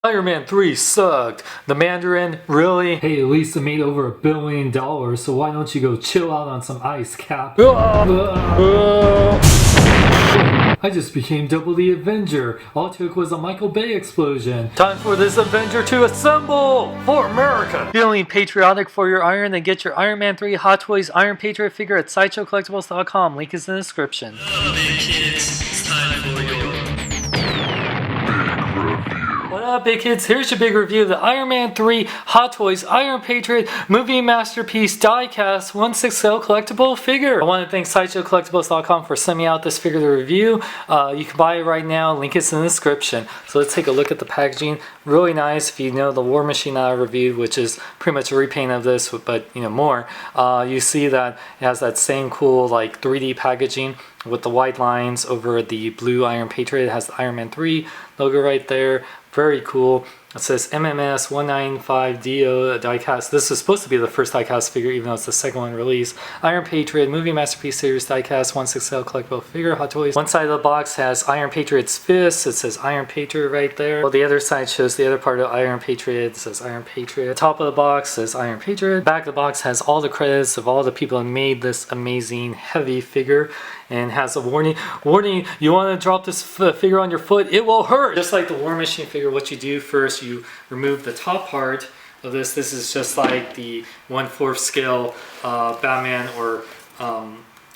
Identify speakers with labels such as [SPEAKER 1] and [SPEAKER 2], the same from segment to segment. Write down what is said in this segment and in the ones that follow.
[SPEAKER 1] Iron Man 3 sucked. The Mandarin, really?
[SPEAKER 2] Hey, at least it made over $1 billion, so why don't you go chill out on some ice, Cap? I just became double the Avenger. All it took was a Michael Bay explosion.
[SPEAKER 1] Time for this Avenger to assemble for America. Feeling patriotic for your iron? Then get your Iron Man 3 Hot Toys Iron Patriot figure at SideshowCollectibles.com. Link is in the description.
[SPEAKER 3] Hello there, kids. It's time for your
[SPEAKER 1] What up, big kids? Here's your big review of the Iron Man 3 Hot Toys Iron Patriot Movie Masterpiece Diecast 1/6 scale collectible figure. I want to thank SideshowCollectibles.com for sending me out this figure to review. You can buy it right now. Link is in the description. So let's take a look at the packaging. Really nice. If you know the War Machine that I reviewed, which is pretty much a repaint of this, but you know more, you see that it has that same cool like 3D packaging with the white lines over the blue Iron Patriot. It has the Iron Man 3 logo right there. Very cool. It says MMS 195DO diecast. This is supposed to be the first diecast figure, even though it's the second one released. Iron Patriot Movie Masterpiece Series diecast 1/6 scale collectible figure Hot Toys. One side of the box has Iron Patriot's fist. It says Iron Patriot right there. Well, the other side shows the other part of Iron Patriot. It says Iron Patriot. Top of the box says Iron Patriot. Back of the box has all the credits of all the people who made this amazing heavy figure, and has a warning. Warning, you want to drop this figure on your foot, it will hurt. Just like the War Machine figure, what you do first, you remove the top part of this. This is just like the 1/4 scale Batman or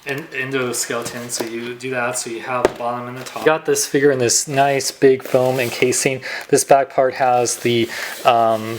[SPEAKER 1] endoskeleton. So you do that, so you have the bottom and the top. Got this figure in this nice big foam encasing. This back part has the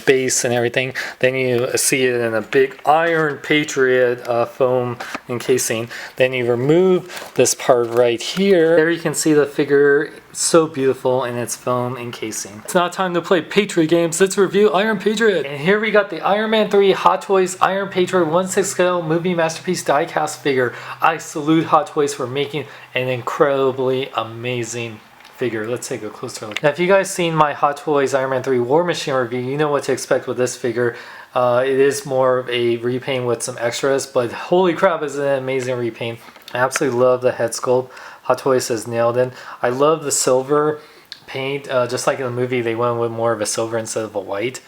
[SPEAKER 1] base and everything. Then you see it in a big Iron Patriot foam encasing. Then you remove this part right here. There you can see the figure, so beautiful in its foam encasing. It's now time to play Patriot games. Let's review Iron Patriot. And here we got the Iron Man 3 Hot Toys Iron Patriot 1/6 scale movie masterpiece diecast figure. I salute Hot Toys for making an incredibly amazing figure. Let's take a closer look. Now, if you guys seen my Hot Toys Iron Man 3 War Machine review, you know what to expect with this figure. It is more of a repaint with some extras, but holy crap, is it an amazing repaint. I absolutely love the head sculpt. Hot Toys has nailed it. I love the silver paint. Just like in the movie, they went with more of a silver instead of a white.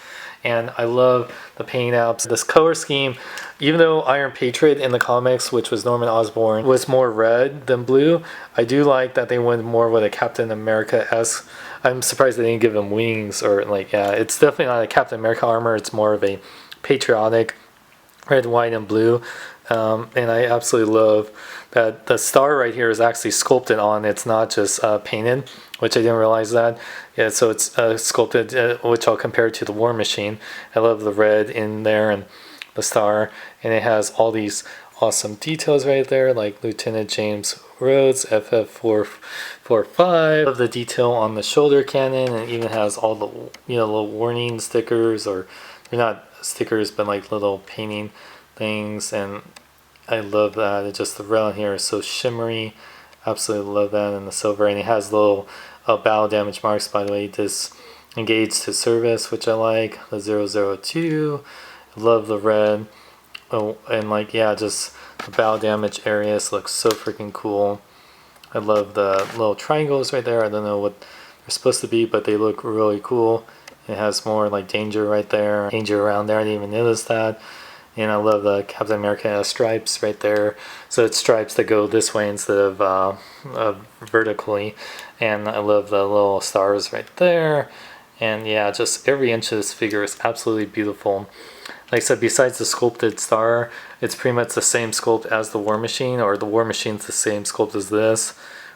[SPEAKER 1] And I love the paint apps. This color scheme, even though Iron Patriot in the comics, which was Norman Osborn, was more red than blue, I do like that they went more with a Captain America-esque. I'm surprised they didn't give him wings or like, yeah, it's definitely not a Captain America armor. It's more of a patriotic red, white, and blue. And I absolutely love that the star right here is actually sculpted on. It's not just painted, which I didn't realize that. Yeah, so it's sculpted, which I'll compare to the War Machine. I love the red in there and the star, and it has all these awesome details right there, like Lieutenant James Rhodes, FF445. I love the detail on the shoulder cannon, and it even has all the little warning stickers, or they're not stickers, but like little painting things, and I love that. It just, the red here is so shimmery. Absolutely love that, and the silver, and it has little battle damage marks, by the way. Disengaged to service, which I like. The 002. Love the red. Oh, and like, yeah, just the battle damage areas look so freaking cool. I love the little triangles right there. I don't know what they're supposed to be, but they look really cool. It has more like danger right there, danger around there. I didn't even notice that. And I love the Captain America stripes right there. So it's stripes that go this way instead of vertically. And I love the little stars right there. And yeah, just every inch of this figure is absolutely beautiful. Like I said, besides the sculpted star, it's pretty much the same sculpt as the War Machine, or the War Machine's the same sculpt as this,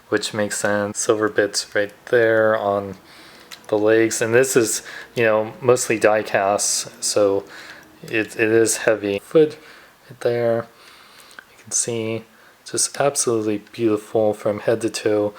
[SPEAKER 1] which makes sense. Silver bits right there on the legs. And this is, mostly die casts, so it is heavy. Foot right there, you can see, just absolutely beautiful from head to toe.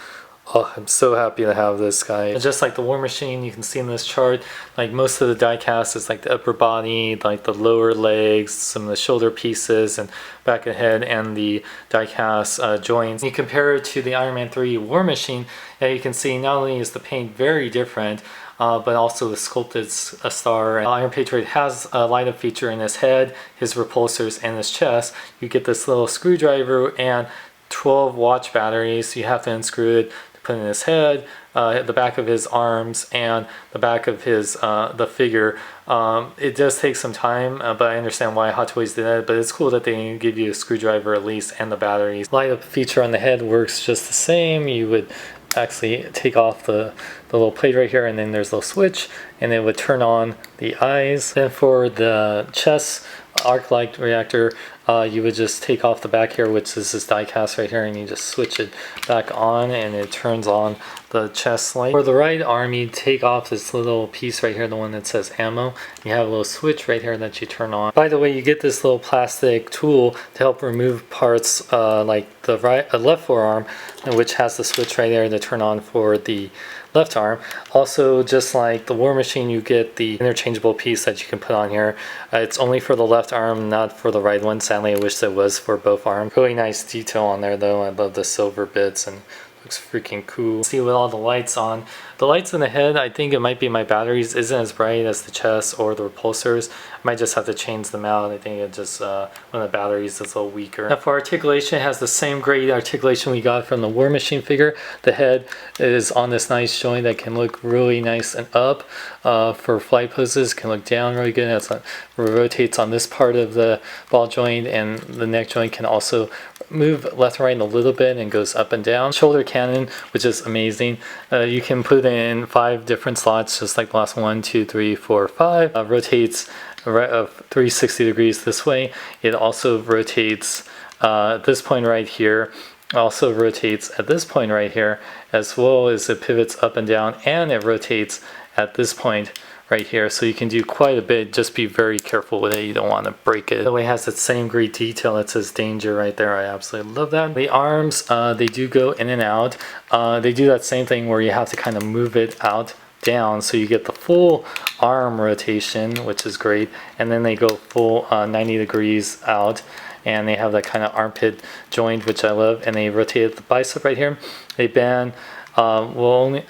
[SPEAKER 1] Oh, I'm so happy to have this guy. And just like the War Machine, you can see in this chart, like most of the die cast is like the upper body, like the lower legs, some of the shoulder pieces, and back of head, and the die cast joints. You compare it to the Iron Man 3 War Machine, and you can see not only is the paint very different, but also the sculpted star. Iron Patriot has a light-up feature in his head, his repulsors, and his chest. You get this little screwdriver and 12 watch batteries. You have to unscrew it to put in his head, the back of his arms, and the back of his the figure. It does take some time, but I understand why Hot Toys did that. But it's cool that they give you a screwdriver at least and the batteries. Light up feature on the head works just the same. You would actually take off the little plate right here, and then there's a little switch, and it would turn on the eyes. Then for the chest arc light reactor, you would just take off the back here, which is this die cast right here, and you just switch it back on and it turns on the chest light. For the right arm, you take off this little piece right here, the one that says ammo. You have a little switch right here that you turn on. By the way, you get this little plastic tool to help remove parts like the left forearm, which has the switch right there to turn on for the left arm. Also, just like the War Machine, you get the interchangeable piece that you can put on here. It's only for the left arm, not for the right one. Sadly, I wish it was for both arms. Really nice detail on there though. I love the silver bits and looks freaking cool. See with all the lights on. The lights in the head, I think it might be my batteries, isn't as bright as the chest or the repulsors. I might just have to change them out. I think it just, one of the batteries is a little weaker. Now for articulation, it has the same great articulation we got from the War Machine figure. The head is on this nice joint that can look really nice and up. For flight poses, can look down really good. It rotates on this part of the ball joint, and the neck joint can also move left and right a little bit and goes up and down. Shoulder cannon, which is amazing. You can put it in 5 different slots, just like the last 1, 2, 3, 4, 5. Rotates 360 degrees this way. It also rotates at this point right here. Also rotates at this point right here, as well as it pivots up and down, and it rotates at this point right here. So you can do quite a bit. Just be very careful with it. You don't want to break it. The way it has that same great detail that says danger right there. I absolutely love that. The arms, they do go in and out. They do that same thing where you have to kind of move it out down, so you get the full arm rotation, which is great, and then they go full 90 degrees out, and they have that kind of armpit joint, which I love, and they rotate the bicep right here. They bend will only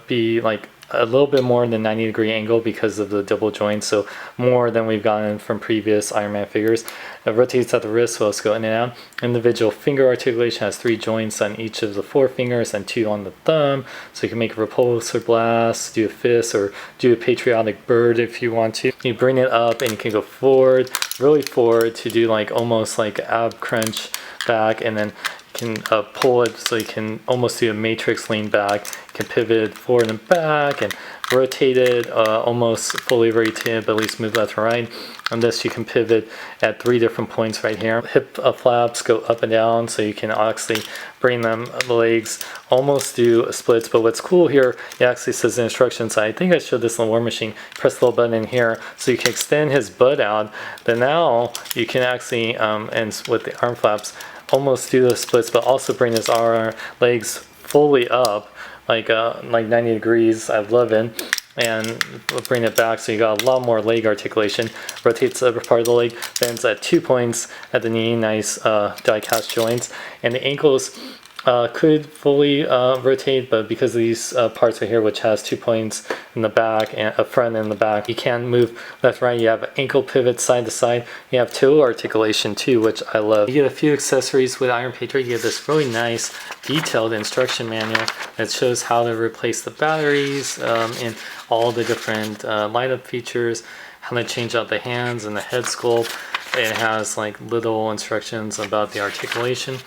[SPEAKER 1] be like a little bit more than 90-degree angle because of the double joint, so more than we've gotten from previous Iron Man figures. It rotates at the wrist, so let's go in and out. Individual finger articulation has 3 joints on each of the 4 fingers and 2 on the thumb, so you can make a repulsor blast, do a fist, or do a patriotic bird if you want to. You bring it up and you can go forward, really forward, to do like almost like ab crunch back, and then can pull it so you can almost do a matrix lean back. You can pivot forward and back and rotate it, almost fully rotate, but at least move left and right. On this you can pivot at 3 different points right here. Hip flaps go up and down, so you can actually bring them, the legs, almost do splits. But what's cool here, it actually says in instructions, I think I showed this in the War Machine, press the little button in here so you can extend his butt out. Then now you can actually, and with the arm flaps, almost do the splits, but also bring his legs fully up, like 90 degrees. I love it. And we'll bring it back, so you got a lot more leg articulation. Rotates the upper part of the leg, bends at 2 points at the knee, nice die cast joints. And the ankles could fully rotate, but because of these parts right here, which has 2 points in the back and a front and the back, you can move left right. You have ankle pivot side to side. You have toe articulation too, which I love. You get a few accessories with Iron Patriot. You get this really nice detailed instruction manual that shows how to replace the batteries and all the different light up features, how to change out the hands and the head sculpt. It has like little instructions about the articulation.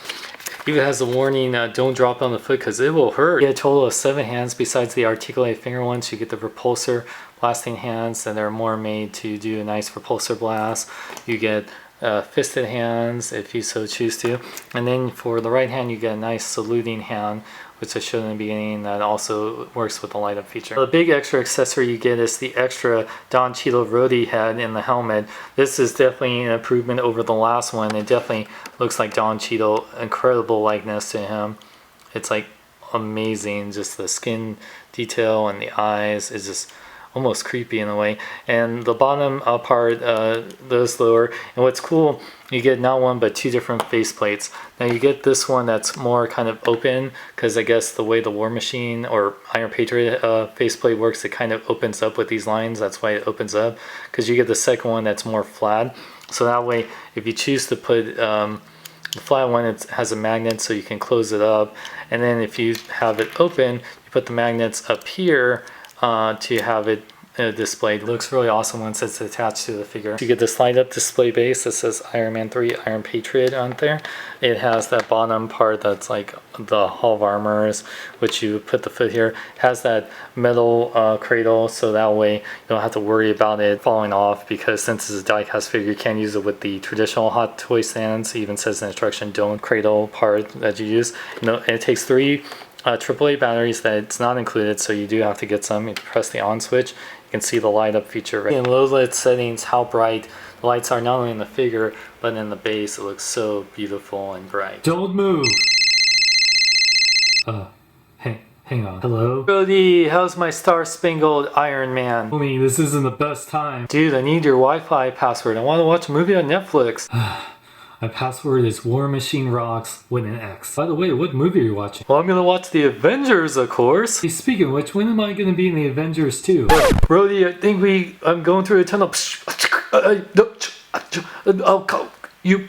[SPEAKER 1] Even has a warning, don't drop on the foot because it will hurt. You get a total of 7 hands besides the articulated finger ones. You get the repulsor blasting hands, and they're more made to do a nice repulsor blast. You get fisted hands if you so choose to. And then for the right hand, you get a nice saluting hand, which I showed in the beginning, that also works with the light up feature. The big extra accessory you get is the extra Don Cheadle roadie head in the helmet. This is definitely an improvement over the last one. It definitely looks like Don Cheadle, incredible likeness to him. It's like amazing, just the skin detail and the eyes is just almost creepy in a way. And the bottom part goes lower, and what's cool, you get not 1 but 2 different face plates. Now you get this one that's more kind of open, because I guess the way the War Machine or Iron Patriot faceplate works, it kind of opens up with these lines. That's why it opens up, because you get the second one that's more flat. So that way, if you choose to put The flat one, it has a magnet so you can close it up. And then if you have it open, you put the magnets up here to have it displayed. It looks really awesome once it's attached to the figure. You get this light up display base that says Iron Man 3 Iron Patriot on there. It has that bottom part that's like the Hall of Armors, which you put the foot here. It has that metal cradle, so that way you don't have to worry about it falling off, because since it's a die-cast figure, you can't use it with the traditional Hot Toy stands. It even says in the instruction, don't cradle part that you use. It takes 3 AAA batteries that it's not included, so you do have to get some. You press the on switch, you can see the light up feature right in low lit settings, how bright the lights are, not only in the figure but in the base. It looks so beautiful and bright.
[SPEAKER 2] Don't move. Hang on. Hello?
[SPEAKER 1] Brody, how's my star-spangled Iron Man?
[SPEAKER 2] Homie, this isn't the best time.
[SPEAKER 1] Dude, I need your Wi-Fi password. I want to watch a movie on Netflix.
[SPEAKER 2] My password is War Machine Rocks with an X. By the way, what movie are you watching?
[SPEAKER 1] Well, I'm gonna watch The Avengers, of course.
[SPEAKER 2] Hey, speaking of which, when am I gonna be in The Avengers 2?
[SPEAKER 1] Brody, I think I'm going through a tunnel. You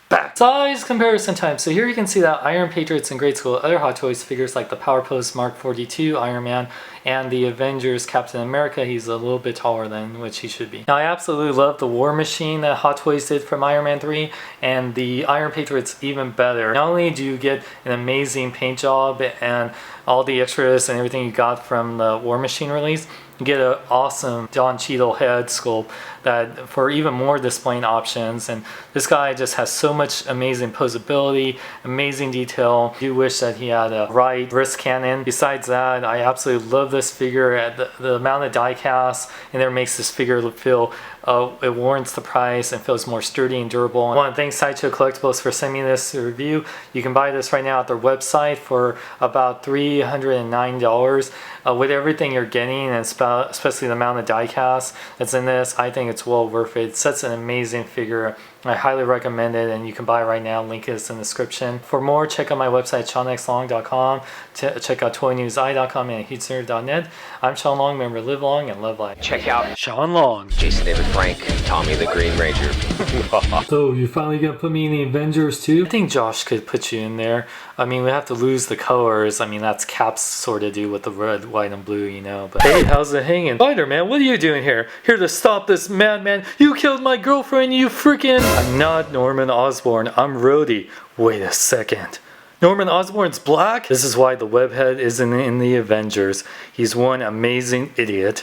[SPEAKER 1] back. Size comparison time. So here you can see that Iron Patriot's in grade school. Other Hot Toys figures like the Power Pose Mark 42 Iron Man and the Avengers Captain America, he's a little bit taller than which he should be. Now, I absolutely love the War Machine that Hot Toys did from Iron Man 3, and the Iron Patriot's even better. Not only do you get an amazing paint job and all the extras and everything you got from the War Machine release, you get an awesome Don Cheadle head sculpt that for even more displaying options. And this guy just has so much amazing posability, amazing detail. I do wish that he had a right wrist cannon. Besides that, I absolutely love this figure. The amount of die cast in there makes this figure feel it warrants the price and feels more sturdy and durable. I want to thank Sideshow Collectibles for sending me this review. You can buy this right now at their website for about $309. With everything you're getting, and especially the amount of die cast that's in this, I think it's well worth it. It's such an amazing figure. I highly recommend it, and you can buy it right now. Link is in the description. For more, check out my website, SeanXLong.com. Check out ToyNewsEye.com and HeatSearch.net. I'm Sean Long. Remember, live long and love life.
[SPEAKER 4] Check out
[SPEAKER 1] Sean Long.
[SPEAKER 4] Jason David Frank, Tommy the Green Ranger.
[SPEAKER 2] So, you finally gonna put me in The Avengers too?
[SPEAKER 1] I think Josh could put you in there. I mean, we have to lose the colors. I mean, that's Cap's sort of do with the red, white, and blue, you know. But hey, how's it hanging? Spider-Man, what are you doing here? Here to stop this madman. You killed my girlfriend, you freaking... I'm not Norman Osborn. I'm Rhodey. Wait a second. Norman Osborn's black? This is why the webhead isn't in the Avengers. He's one amazing idiot.